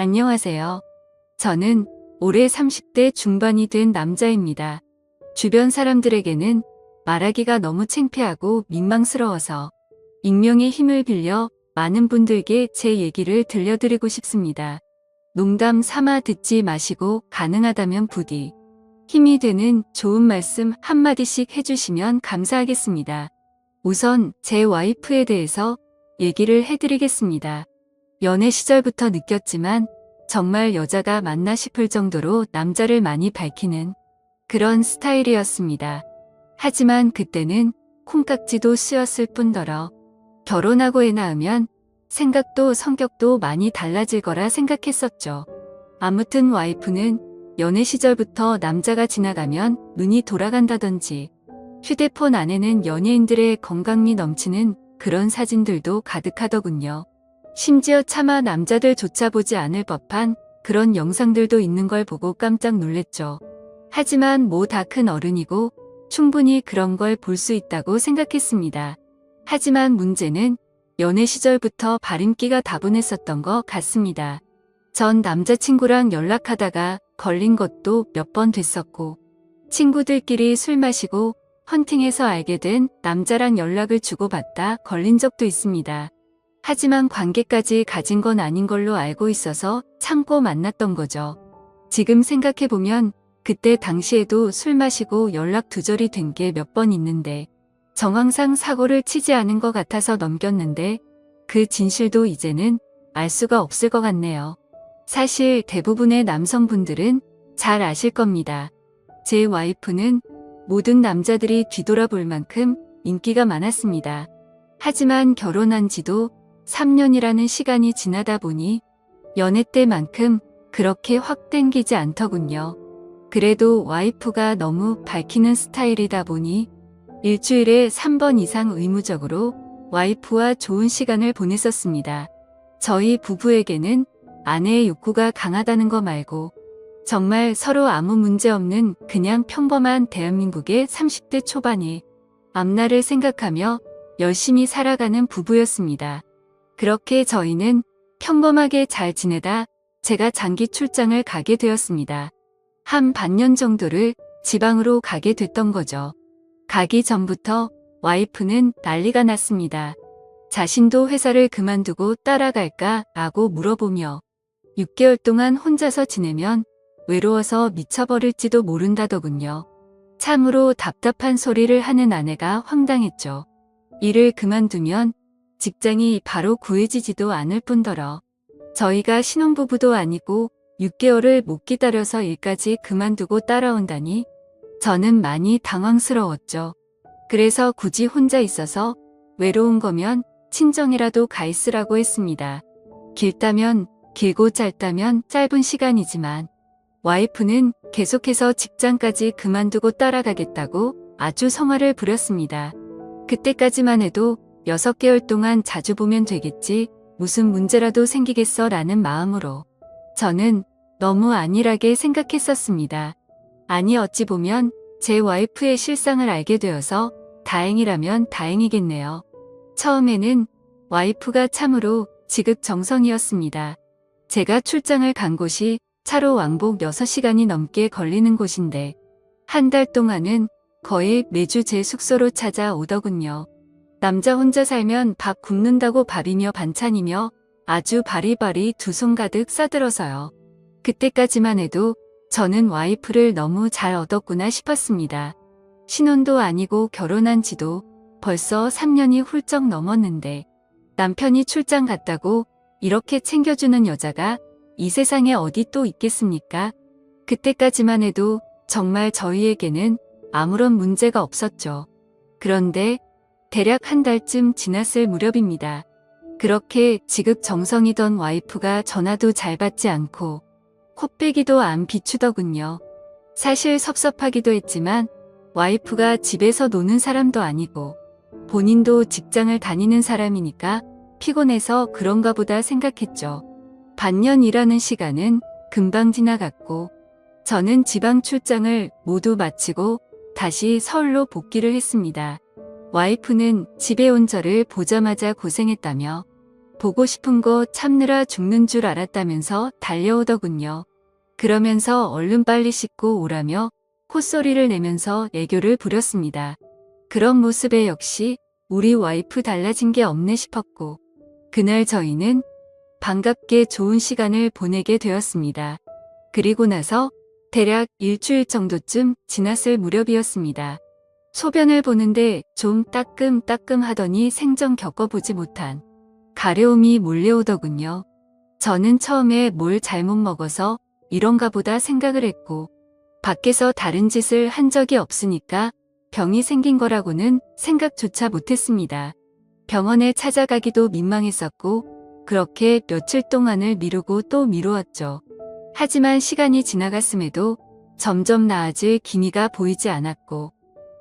안녕하세요. 저는 올해 30대 중반이 된 남자입니다. 주변 사람들에게는 말하기가 너무 창피하고 민망스러워서 익명의 힘을 빌려 많은 분들께 제 얘기를 들려드리고 싶습니다. 농담 삼아 듣지 마시고 가능하다면 부디 힘이 되는 좋은 말씀 한마디씩 해주시면 감사하겠습니다. 우선 제 와이프에 대해서 얘기를 해드리겠습니다. 연애 시절부터 느꼈지만 정말 여자가 맞나 싶을 정도로 남자를 많이 밝히는 그런 스타일이었습니다. 하지만 그때는 콩깍지도 씌웠을 뿐더러 결혼하고 애 낳으면 생각도 성격도 많이 달라질 거라 생각했었죠. 아무튼 와이프는 연애 시절부터 남자가 지나가면 눈이 돌아간다던지 휴대폰 안에는 연예인들의 건강미 넘치는 그런 사진들도 가득하더군요. 심지어 차마 남자들조차 보지 않을 법한 그런 영상들도 있는 걸 보고 깜짝 놀랬죠. 하지만 뭐 다 큰 어른이고 충분히 그런 걸 볼 수 있다고 생각했습니다. 하지만 문제는 연애 시절부터 발임기가 다분했었던 것 같습니다. 전 남자친구랑 연락하다가 걸린 것도 몇 번 됐었고, 친구들끼리 술 마시고 헌팅해서 알게 된 남자랑 연락을 주고받다 걸린 적도 있습니다. 하지만 관계까지 가진 건 아닌 걸로 알고 있어서 참고 만났던 거죠. 지금 생각해보면 그때 당시에도 술 마시고 연락 두절이 된 게 몇 번 있는데 정황상 사고를 치지 않은 것 같아서 넘겼는데 그 진실도 이제는 알 수가 없을 것 같네요. 사실 대부분의 남성분들은 잘 아실 겁니다. 제 와이프는 모든 남자들이 뒤돌아볼 만큼 인기가 많았습니다. 하지만 결혼한 지도 3년이라는 시간이 지나다 보니 연애 때만큼 그렇게 확 땡기지 않더군요. 그래도 와이프가 너무 밝히는 스타일이다 보니 일주일에 3번 이상 의무적으로 와이프와 좋은 시간을 보냈었습니다. 저희 부부에게는 아내의 욕구가 강하다는 거 말고 정말 서로 아무 문제 없는 그냥 평범한 대한민국의 30대 초반의 앞날을 생각하며 열심히 살아가는 부부였습니다. 그렇게 저희는 평범하게 잘 지내다 제가 장기 출장을 가게 되었습니다. 한 반년 정도를 지방으로 가게 됐던 거죠. 가기 전부터 와이프는 난리가 났습니다. 자신도 회사를 그만두고 따라갈까 라고 물어보며 6개월 동안 혼자서 지내면 외로워서 미쳐버릴지도 모른다더군요. 참으로 답답한 소리를 하는 아내가 황당했죠. 일을 그만두면 직장이 바로 구해지지도 않을 뿐더러 저희가 신혼부부도 아니고 6개월을 못 기다려서 일까지 그만두고 따라온다니 저는 많이 당황스러웠죠. 그래서 굳이 혼자 있어서 외로운 거면 친정이라도 가 있으라고 했습니다. 길다면 길고 짧다면 짧은 시간이지만 와이프는 계속해서 직장까지 그만두고 따라가겠다고 아주 성화를 부렸습니다. 그때까지만 해도 6개월 동안 자주 보면 되겠지, 무슨 문제라도 생기겠어 라는 마음으로 저는 너무 안일하게 생각했었습니다. 아니 어찌 보면 제 와이프의 실상을 알게 되어서 다행이라면 다행이겠네요. 처음에는 와이프가 참으로 지극정성이었습니다. 제가 출장을 간 곳이 차로 왕복 6시간이 넘게 걸리는 곳인데 한 달 동안은 거의 매주 제 숙소로 찾아오더군요. 남자 혼자 살면 밥 굶는다고 밥이며 반찬이며 아주 바리바리 두 손 가득 싸들어서요. 그때까지만 해도 저는 와이프를 너무 잘 얻었구나 싶었습니다. 신혼도 아니고 결혼한 지도 벌써 3년이 훌쩍 넘었는데 남편이 출장 갔다고 이렇게 챙겨주는 여자가 이 세상에 어디 또 있겠습니까? 그때까지만 해도 정말 저희에게는 아무런 문제가 없었죠. 그런데 대략 한 달쯤 지났을 무렵입니다. 그렇게 지극정성이던 와이프가 전화도 잘 받지 않고 코빼기도 안 비추더군요. 사실 섭섭하기도 했지만 와이프가 집에서 노는 사람도 아니고 본인도 직장을 다니는 사람이니까 피곤해서 그런가 보다 생각했죠. 반년 일하는 시간은 금방 지나갔고 저는 지방 출장을 모두 마치고 다시 서울로 복귀를 했습니다. 와이프는 집에 온 저를 보자마자 고생했다며 보고 싶은 거 참느라 죽는 줄 알았다면서 달려오더군요. 그러면서 얼른 빨리 씻고 오라며 콧소리를 내면서 애교를 부렸습니다. 그런 모습에 역시 우리 와이프 달라진 게 없네 싶었고, 그날 저희는 반갑게 좋은 시간을 보내게 되었습니다. 그리고 나서 대략 일주일 정도쯤 지났을 무렵이었습니다. 소변을 보는데 좀 따끔따끔 하더니 생전 겪어보지 못한 가려움이 몰려오더군요. 저는 처음에 뭘 잘못 먹어서 이런가 보다 생각을 했고, 밖에서 다른 짓을 한 적이 없으니까 병이 생긴 거라고는 생각조차 못했습니다. 병원에 찾아가기도 민망했었고, 그렇게 며칠 동안을 미루고 또 미루었죠. 하지만 시간이 지나갔음에도 점점 나아질 기미가 보이지 않았고,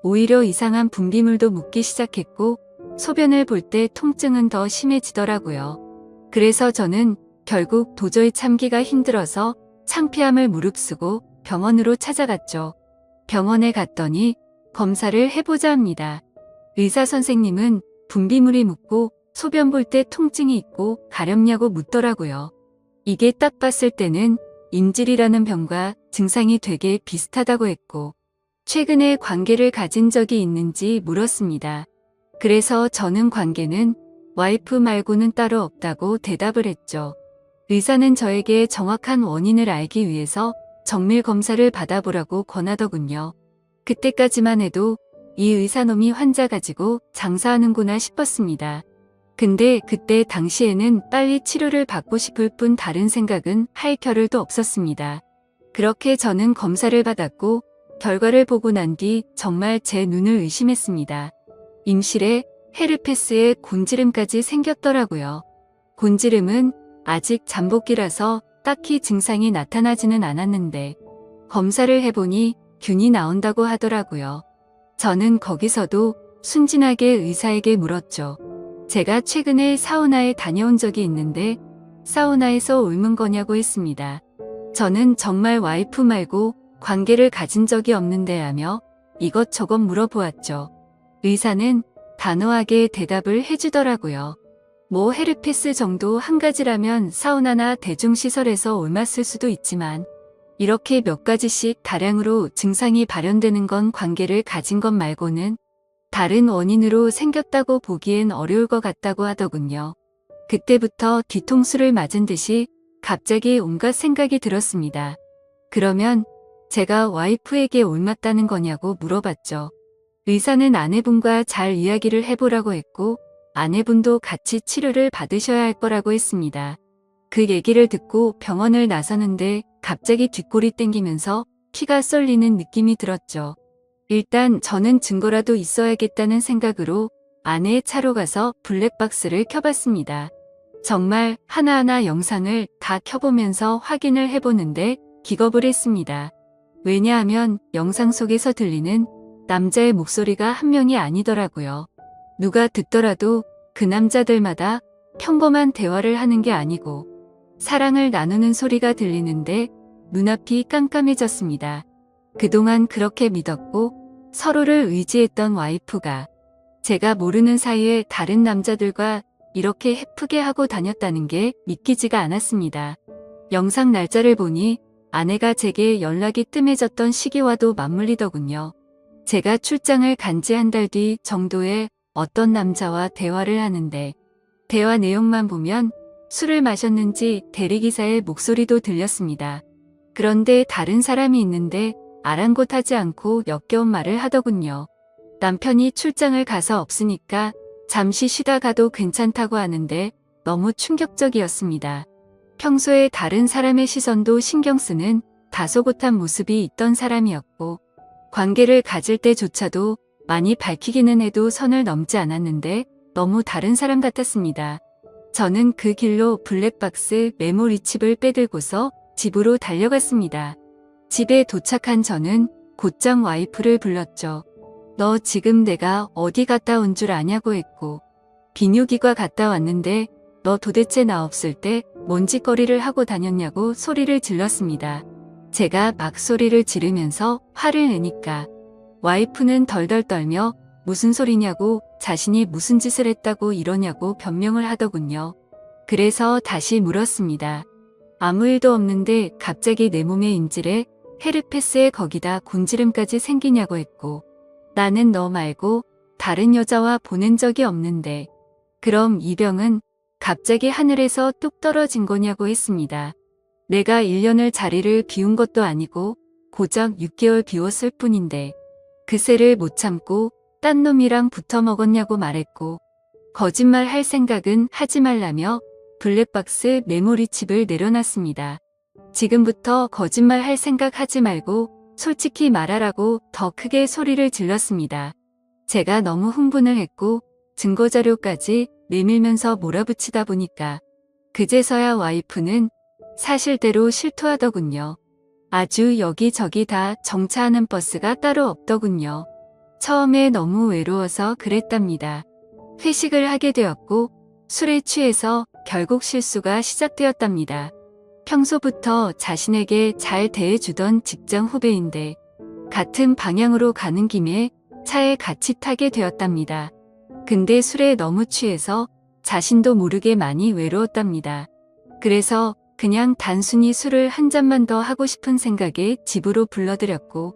오히려 이상한 분비물도 묻기 시작했고, 소변을 볼 때 통증은 더 심해지더라고요. 그래서 저는 결국 도저히 참기가 힘들어서 창피함을 무릅쓰고 병원으로 찾아갔죠. 병원에 갔더니 검사를 해보자 합니다. 의사 선생님은 분비물이 묻고 소변 볼 때 통증이 있고 가렵냐고 묻더라고요. 이게 딱 봤을 때는 인질이라는 병과 증상이 되게 비슷하다고 했고, 최근에 관계를 가진 적이 있는지 물었습니다. 그래서 저는 관계는 와이프 말고는 따로 없다고 대답을 했죠. 의사는 저에게 정확한 원인을 알기 위해서 정밀 검사를 받아보라고 권하더군요. 그때까지만 해도 이 의사놈이 환자 가지고 장사하는구나 싶었습니다. 근데 그때 당시에는 빨리 치료를 받고 싶을 뿐 다른 생각은 할 겨를도 없었습니다. 그렇게 저는 검사를 받았고 결과를 보고 난 뒤 정말 제 눈을 의심했습니다. 임실에 헤르페스에 곤지름까지 생겼더라고요. 곤지름은 아직 잠복기라서 딱히 증상이 나타나지는 않았는데 검사를 해보니 균이 나온다고 하더라고요. 저는 거기서도 순진하게 의사에게 물었죠. 제가 최근에 사우나에 다녀온 적이 있는데 사우나에서 옮은 거냐고 했습니다. 저는 정말 와이프 말고 관계를 가진 적이 없는데 하며 이것저것 물어보았죠. 의사는 단호하게 대답을 해주더라고요. 뭐 헤르페스 정도 한 가지라면 사우나나 대중시설에서 옮았을 수도 있지만 이렇게 몇 가지씩 다량으로 증상이 발현되는 건 관계를 가진 것 말고는 다른 원인으로 생겼다고 보기엔 어려울 것 같다고 하더군요. 그때부터 뒤통수를 맞은 듯이 갑자기 온갖 생각이 들었습니다. 그러면 제가 와이프에게 옮았다는 거냐고 물어봤죠. 의사는 아내분과 잘 이야기를 해보라고 했고 아내분도 같이 치료를 받으셔야 할 거라고 했습니다. 그 얘기를 듣고 병원을 나서는데 갑자기 뒷골이 땡기면서 피가 쏠리는 느낌이 들었죠. 일단 저는 증거라도 있어야겠다는 생각으로 아내의 차로 가서 블랙박스를 켜봤습니다. 정말 하나하나 영상을 다 켜보면서 확인을 해보는데 기겁을 했습니다. 왜냐하면 영상 속에서 들리는 남자의 목소리가 한 명이 아니더라고요. 누가 듣더라도 그 남자들마다 평범한 대화를 하는 게 아니고 사랑을 나누는 소리가 들리는데 눈앞이 깜깜해졌습니다. 그동안 그렇게 믿었고 서로를 의지했던 와이프가 제가 모르는 사이에 다른 남자들과 이렇게 해프게 하고 다녔다는 게 믿기지가 않았습니다. 영상 날짜를 보니 아내가 제게 연락이 뜸해졌던 시기와도 맞물리더군요. 제가 출장을 간 지 한 달 뒤 정도에 어떤 남자와 대화를 하는데 대화 내용만 보면 술을 마셨는지 대리기사의 목소리도 들렸습니다. 그런데 다른 사람이 있는데 아랑곳하지 않고 역겨운 말을 하더군요. 남편이 출장을 가서 없으니까 잠시 쉬다 가도 괜찮다고 하는데 너무 충격적이었습니다. 평소에 다른 사람의 시선도 신경 쓰는 다소곳한 모습이 있던 사람이었고 관계를 가질 때조차도 많이 밝히기는 해도 선을 넘지 않았는데 너무 다른 사람 같았습니다. 저는 그 길로 블랙박스 메모리 칩을 빼들고서 집으로 달려갔습니다. 집에 도착한 저는 곧장 와이프를 불렀죠. 너 지금 내가 어디 갔다 온 줄 아냐고 했고 비뇨기과 갔다 왔는데 너 도대체 나 없을 때 뭔 짓거리를 하고 다녔냐고 소리를 질렀습니다. 제가 막 소리를 지르면서 화를 내니까 와이프는 덜덜 떨며 무슨 소리냐고 자신이 무슨 짓을 했다고 이러냐고 변명을 하더군요. 그래서 다시 물었습니다. 아무 일도 없는데 갑자기 내 몸에 인질에 헤르페스에 거기다 곤지름까지 생기냐고 했고, 나는 너 말고 다른 여자와 보낸 적이 없는데 그럼 이 병은 갑자기 하늘에서 뚝 떨어진 거냐고 했습니다. 내가 1년을 자리를 비운 것도 아니고 고작 6개월 비웠을 뿐인데 그새를 못 참고 딴 놈이랑 붙어 먹었냐고 말했고, 거짓말 할 생각은 하지 말라며 블랙박스 메모리 칩을 내려놨습니다. 지금부터 거짓말 할 생각 하지 말고 솔직히 말하라고 더 크게 소리를 질렀습니다. 제가 너무 흥분을 했고 증거자료까지 내밀면서 몰아붙이다 보니까 그제서야 와이프는 사실대로 실토하더군요. 아주 여기저기 다 정차하는 버스가 따로 없더군요. 처음에 너무 외로워서 그랬답니다. 회식을 하게 되었고 술에 취해서 결국 실수가 시작되었답니다. 평소부터 자신에게 잘 대해주던 직장 후배인데 같은 방향으로 가는 김에 차에 같이 타게 되었답니다. 근데 술에 너무 취해서 자신도 모르게 많이 외로웠답니다. 그래서 그냥 단순히 술을 한 잔만 더 하고 싶은 생각에 집으로 불러들였고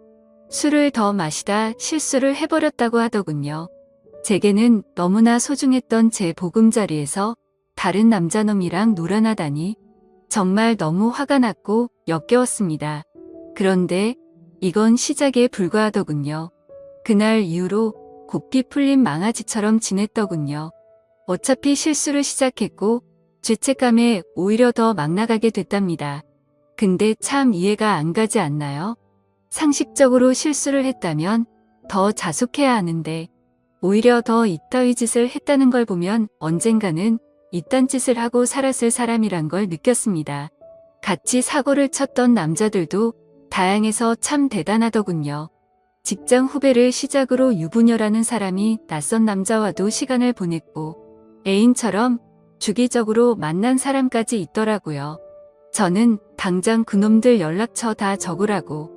술을 더 마시다 실수를 해버렸다고 하더군요. 제게는 너무나 소중했던 제 보금자리에서 다른 남자놈이랑 놀아나다니 정말 너무 화가 났고 역겨웠습니다. 그런데 이건 시작에 불과하더군요. 그날 이후로 곱게 풀린 망아지처럼 지냈더군요. 어차피 실수를 시작했고 죄책감에 오히려 더 막 나가게 됐답니다. 근데 참 이해가 안 가지 않나요? 상식적으로 실수를 했다면 더 자숙해야 하는데 오히려 더 이따위 짓을 했다는 걸 보면 언젠가는 이딴 짓을 하고 살았을 사람이란 걸 느꼈습니다. 같이 사고를 쳤던 남자들도 다양해서 참 대단하더군요. 직장 후배를 시작으로 유부녀라는 사람이 낯선 남자와도 시간을 보냈고 애인처럼 주기적으로 만난 사람까지 있더라고요. 저는 당장 그놈들 연락처 다 적으라고,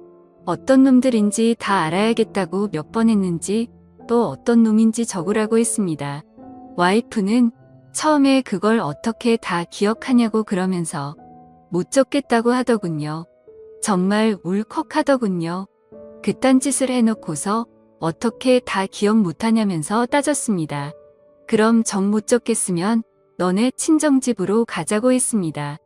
어떤 놈들인지 다 알아야겠다고 몇 번 했는지 또 어떤 놈인지 적으라고 했습니다. 와이프는 처음에 그걸 어떻게 다 기억하냐고 그러면서 못 적겠다고 하더군요. 정말 울컥하더군요. 그딴 짓을 해놓고서 어떻게 다 기억 못하냐면서 따졌습니다. 그럼 정 못 적겠으면 너네 친정집으로 가자고 했습니다.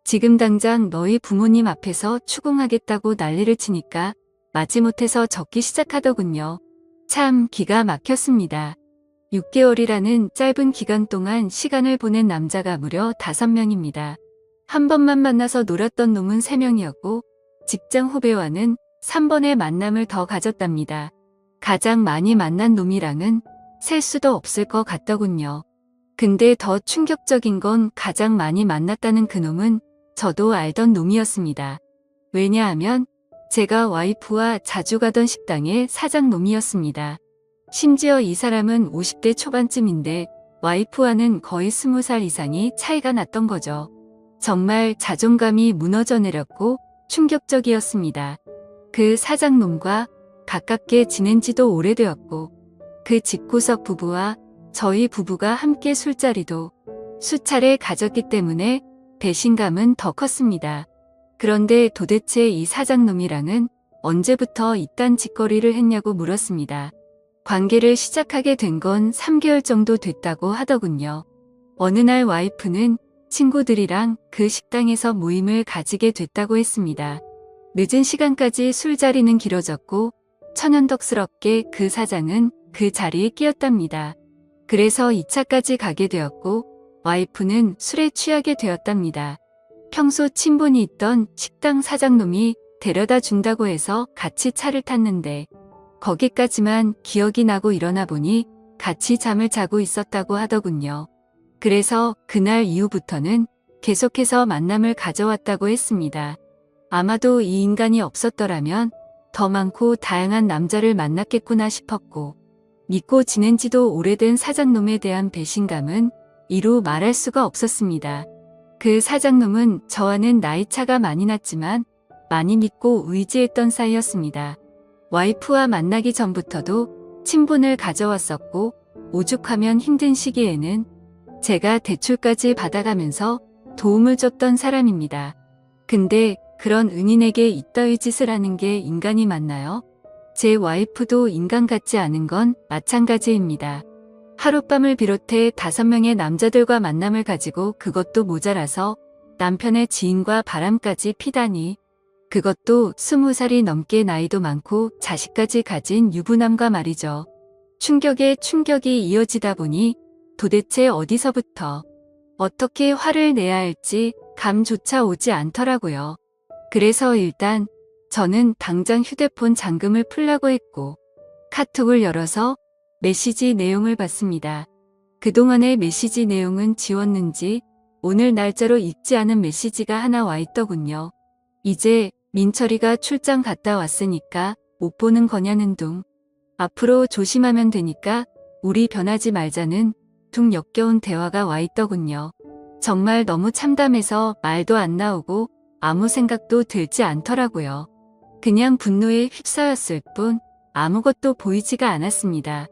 지금 당장 너희 부모님 앞에서 추궁하겠다고 난리를 치니까 마지못해서 적기 시작하더군요. 참 기가 막혔습니다. 6개월이라는 짧은 기간 동안 시간을 보낸 남자가 무려 5명입니다. 한 번만 만나서 놀았던 놈은 3명이었고 직장 후배와는 3번의 만남을 더 가졌답니다. 가장 많이 만난 놈이랑은 셀 수도 없을 것 같더군요. 근데 더 충격적인 건 가장 많이 만났다는 그놈은 저도 알던 놈이었습니다. 왜냐하면 제가 와이프와 자주 가던 식당의 사장놈이었습니다. 심지어 이 사람은 50대 초반쯤인데 와이프와는 거의 20살 이상이 차이가 났던 거죠. 정말 자존감이 무너져 내렸고 충격적이었습니다. 그 사장놈과 가깝게 지낸 지도 오래되었고 그 집구석 부부와 저희 부부가 함께 술자리도 수차례 가졌기 때문에 배신감은 더 컸습니다. 그런데 도대체 이 사장놈이랑은 언제부터 이딴 짓거리를 했냐고 물었습니다. 관계를 시작하게 된 건 3개월 정도 됐다고 하더군요. 어느 날 와이프는 친구들이랑 그 식당에서 모임을 가지게 됐다고 했습니다. 늦은 시간까지 술자리는 길어졌고 천연덕스럽게 그 사장은 그 자리에 끼었답니다. 그래서 2차까지 가게 되었고 와이프는 술에 취하게 되었답니다. 평소 친분이 있던 식당 사장놈이 데려다 준다고 해서 같이 차를 탔는데 거기까지만 기억이 나고 일어나 보니 같이 잠을 자고 있었다고 하더군요. 그래서 그날 이후부터는 계속해서 만남을 가져왔다고 했습니다. 아마도 이 인간이 없었더라면 더 많고 다양한 남자를 만났겠구나 싶었고 믿고 지낸 지도 오래된 사장놈에 대한 배신감은 이루 말할 수가 없었습니다. 그 사장놈은 저와는 나이차가 많이 났지만 많이 믿고 의지했던 사이였습니다. 와이프와 만나기 전부터도 친분을 가져왔었고 오죽하면 힘든 시기에는 제가 대출까지 받아가면서 도움을 줬던 사람입니다. 근데 그런 은인에게 이따위 짓을 하는 게 인간이 맞나요? 제 와이프도 인간 같지 않은 건 마찬가지입니다. 하룻밤을 비롯해 5명의 남자들과 만남을 가지고 그것도 모자라서 남편의 지인과 바람까지 피다니. 그것도 20살이 넘게 나이도 많고 자식까지 가진 유부남과 말이죠. 충격에 충격이 이어지다 보니 도대체 어디서부터 어떻게 화를 내야 할지 감조차 오지 않더라고요. 그래서 일단 저는 당장 휴대폰 잠금을 풀라고 했고 카톡을 열어서 메시지 내용을 봤습니다. 그동안의 메시지 내용은 지웠는지 오늘 날짜로 읽지 않은 메시지가 하나 와 있더군요. 이제 민철이가 출장 갔다 왔으니까 못 보는 거냐는 둥. 앞으로 조심하면 되니까 우리 변하지 말자는 둥 역겨운 대화가 와 있더군요. 정말 너무 참담해서 말도 안 나오고 아무 생각도 들지 않더라고요. 그냥 분노에 휩싸였을 뿐 아무것도 보이지가 않았습니다.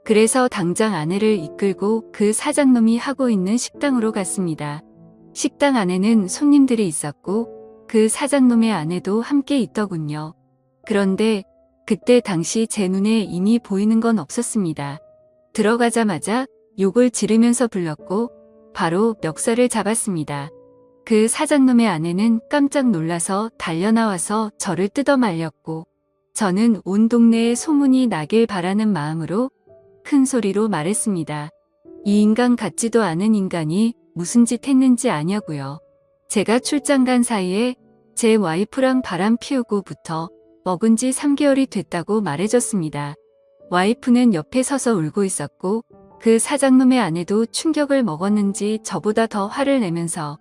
그래서 당장 아내를 이끌고 그 사장놈이 하고 있는 식당으로 갔습니다. 식당 안에는 손님들이 있었고 그 사장놈의 아내도 함께 있더군요. 그런데 그때 당시 제 눈에 이미 보이는 건 없었습니다. 들어가자마자 욕을 지르면서 불렀고 바로 멱살을 잡았습니다. 그 사장놈의 아내는 깜짝 놀라서 달려나와서 저를 뜯어 말렸고 저는 온 동네에 소문이 나길 바라는 마음으로 큰 소리로 말했습니다. 이 인간 같지도 않은 인간이 무슨 짓 했는지 아냐고요. 제가 출장 간 사이에 제 와이프랑 바람 피우고부터 먹은 지 3개월이 됐다고 말해줬습니다. 와이프는 옆에 서서 울고 있었고 그 사장놈의 아내도 충격을 먹었는지 저보다 더 화를 내면서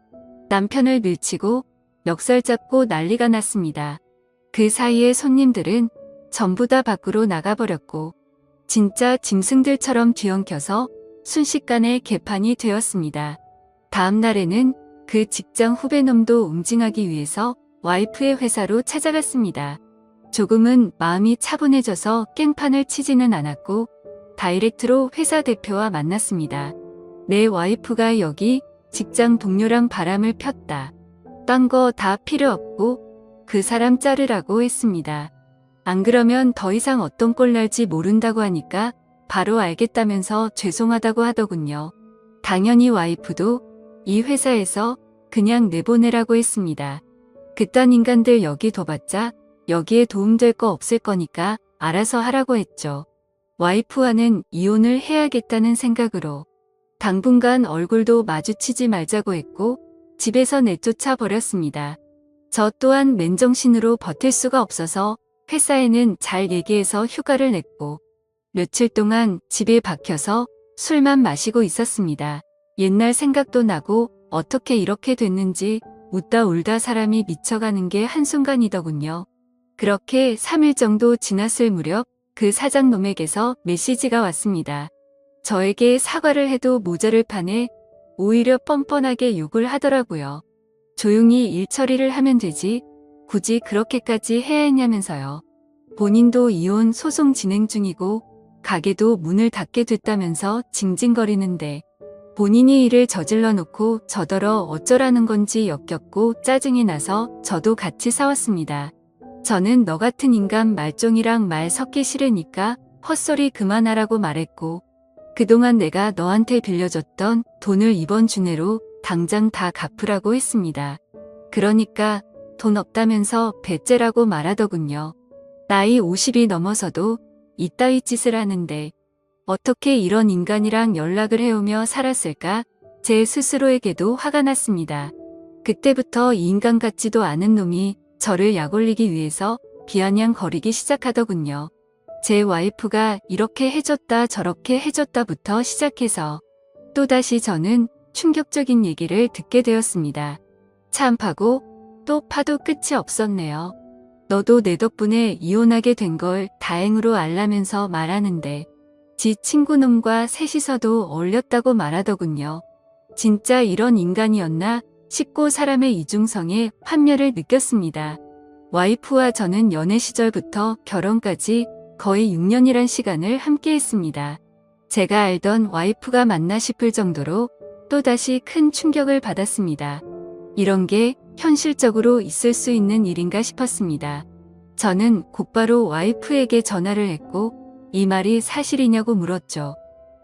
남편을 밀치고 멱살 잡고 난리가 났습니다. 그 사이에 손님들은 전부 다 밖으로 나가버렸고 진짜 짐승들처럼 뒤엉켜서 순식간에 개판이 되었습니다. 다음 날에는 그 직장 후배놈도 응징하기 위해서 와이프의 회사로 찾아갔습니다. 조금은 마음이 차분해져서 깽판을 치지는 않았고 다이렉트로 회사 대표와 만났습니다. 내 와이프가 여기 직장 동료랑 바람을 폈다. 딴 거 다 필요 없고 그 사람 자르라고 했습니다. 안 그러면 더 이상 어떤 꼴 날지 모른다고 하니까 바로 알겠다면서 죄송하다고 하더군요. 당연히 와이프도 이 회사에서 그냥 내보내라고 했습니다. 그딴 인간들 여기 둬봤자 여기에 도움될 거 없을 거니까 알아서 하라고 했죠. 와이프와는 이혼을 해야겠다는 생각으로 당분간 얼굴도 마주치지 말자고 했고 집에서 내쫓아 버렸습니다. 저 또한 맨정신으로 버틸 수가 없어서 회사에는 잘 얘기해서 휴가를 냈고 며칠 동안 집에 박혀서 술만 마시고 있었습니다. 옛날 생각도 나고 어떻게 이렇게 됐는지 웃다 울다 사람이 미쳐가는 게 한순간이더군요. 그렇게 3일 정도 지났을 무렵 그 사장놈에게서 메시지가 왔습니다. 저에게 사과를 해도 모자를 파네 오히려 뻔뻔하게 욕을 하더라고요. 조용히 일 처리를 하면 되지 굳이 그렇게까지 해야 했냐면서요. 본인도 이혼 소송 진행 중이고 가게도 문을 닫게 됐다면서 징징거리는데 본인이 일을 저질러 놓고 저더러 어쩌라는 건지 역겹고 짜증이 나서 저도 같이 싸웠습니다. 저는 너 같은 인간 말종이랑 말 섞기 싫으니까 헛소리 그만하라고 말했고 그동안 내가 너한테 빌려줬던 돈을 이번 주 내로 당장 다 갚으라고 했습니다. 그러니까 돈 없다면서 배째라고 말하더군요. 나이 50이 넘어서도 이따위 짓을 하는데 어떻게 이런 인간이랑 연락을 해오며 살았을까? 제 스스로에게도 화가 났습니다. 그때부터 이 인간 같지도 않은 놈이 저를 약올리기 위해서 비아냥거리기 시작하더군요. 제 와이프가 이렇게 해줬다 저렇게 해줬다부터 시작해서 또다시 저는 충격적인 얘기를 듣게 되었습니다. 참 파고 또 파도 끝이 없었네요. 너도 내 덕분에 이혼하게 된 걸 다행으로 알라면서 말하는데 지 친구놈과 셋이서도 어울렸다고 말하더군요. 진짜 이런 인간이었나 싶고 사람의 이중성에 환멸을 느꼈습니다. 와이프와 저는 연애 시절부터 결혼까지 거의 6년이란 시간을 함께 했습니다. 제가 알던 와이프가 맞나 싶을 정도로 또다시 큰 충격을 받았습니다. 이런 게 현실적으로 있을 수 있는 일인가 싶었습니다. 저는 곧바로 와이프에게 전화를 했고 이 말이 사실이냐고 물었죠.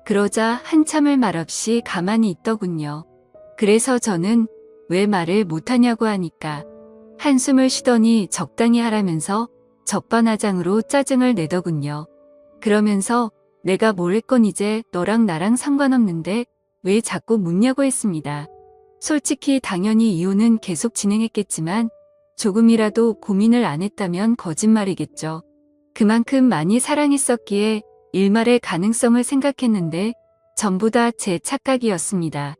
그러자 한참을 말없이 가만히 있더군요. 그래서 저는 왜 말을 못하냐고 하니까 한숨을 쉬더니 적당히 하라면서 적반하장으로 짜증을 내더군요. 그러면서 내가 뭘 했건 이제 너랑 나랑 상관없는데 왜 자꾸 묻냐고 했습니다. 솔직히 당연히 이혼은 계속 진행했겠지만 조금이라도 고민을 안 했다면 거짓말이겠죠. 그만큼 많이 사랑했었기에 일말의 가능성을 생각했는데 전부 다 제 착각이었습니다.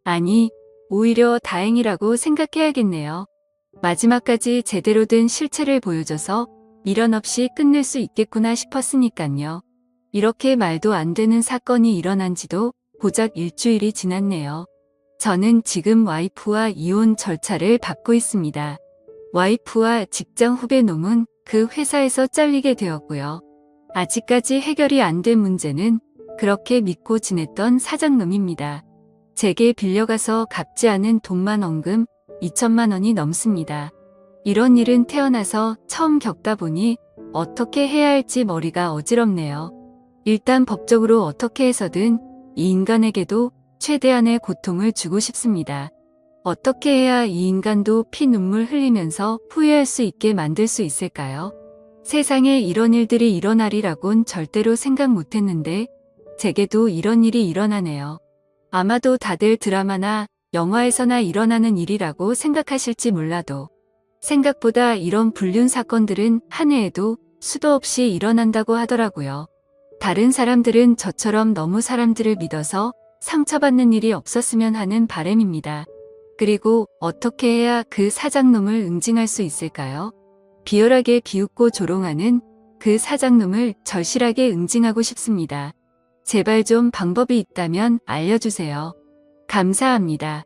아니, 오히려 다행이라고 생각해야겠네요. 마지막까지 제대로 된 실체를 보여줘서 미련 없이 끝낼 수 있겠구나 싶었으니깐요. 이렇게 말도 안 되는 사건이 일어난 지도 고작 일주일이 지났네요. 저는 지금 와이프와 이혼 절차를 밟고 있습니다. 와이프와 직장 후배 놈은 그 회사에서 잘리게 되었고요. 아직까지 해결이 안 된 문제는 그렇게 믿고 지냈던 사장놈입니다. 제게 빌려가서 갚지 않은 돈만 원금 2천만 원이 넘습니다. 이런 일은 태어나서 처음 겪다 보니 어떻게 해야 할지 머리가 어지럽네요. 일단 법적으로 어떻게 해서든 이 인간에게도 최대한의 고통을 주고 싶습니다. 어떻게 해야 이 인간도 피눈물 흘리면서 후회할 수 있게 만들 수 있을까요? 세상에 이런 일들이 일어나리라곤 절대로 생각 못했는데 제게도 이런 일이 일어나네요. 아마도 다들 드라마나 영화에서나 일어나는 일이라고 생각하실지 몰라도 생각보다 이런 불륜 사건들은 한 해에도 수도 없이 일어난다고 하더라고요. 다른 사람들은 저처럼 너무 사람들을 믿어서 상처받는 일이 없었으면 하는 바람입니다. 그리고 어떻게 해야 그 사장놈을 응징할 수 있을까요? 비열하게 비웃고 조롱하는 그 사장놈을 절실하게 응징하고 싶습니다. 제발 좀 방법이 있다면 알려주세요. 감사합니다.